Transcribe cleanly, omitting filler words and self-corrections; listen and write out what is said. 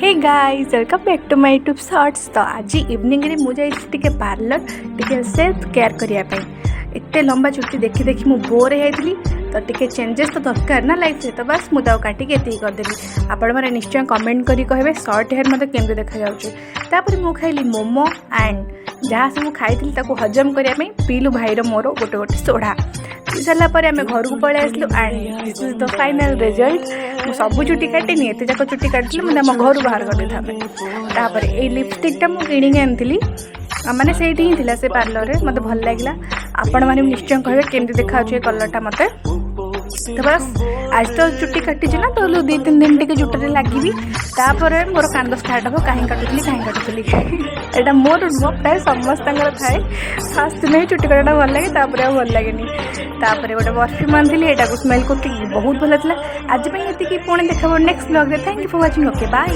Hey guys welcome back to my YouTube shorts. तो आज evening रे मुझे टे पार्लर टे सेल्फ केयर करने एत लंबा चुट्टी देखी देखी मुझे बोर होती तो टे चेंजेस तो दरकार ना लाइफ से। तो बस मुझे काटिक ये करदेली। आपण मैंने निश्चय कमेंट करी कहे शॉर्ट हेयर मतलब केमती देखा जाऊँगी। मुझे खाइली मोमो एंड जहाँ सब खाई हजम करने पीलु भाईर मोर गोटे गोटे सोढ़ा पी सारापर आम घर को पलि आसलु and this is the final result. मु सब चुट्टी काटिनी एत जाक चुट्टी काटली मुझे आम घर बाहर कर ये लिपस्टिकटा मुझे किणी आनी मैंने से ही से पार्लर में मत भल लगे। आपण मैंने निश्चय कहे केमती देखा कलरटा मत। तो बस आज तो चुट्टी काटी ना तो 2-3 दिन टे जुटे लगी तापर मोर कांद स्टार्ट हम कहीं काटुली यहाँ मोर प्राय समस्त थाए फास्ट दिन ही चुट्टी काटा भल लगे भल लगे गोटे परफ्यूम आनी यहाँ स्मेल करती बहुत भल था। आज ये पुणी देखा नेक्स्ट ब्लॉग रे। Thank you for watching. Okay bye.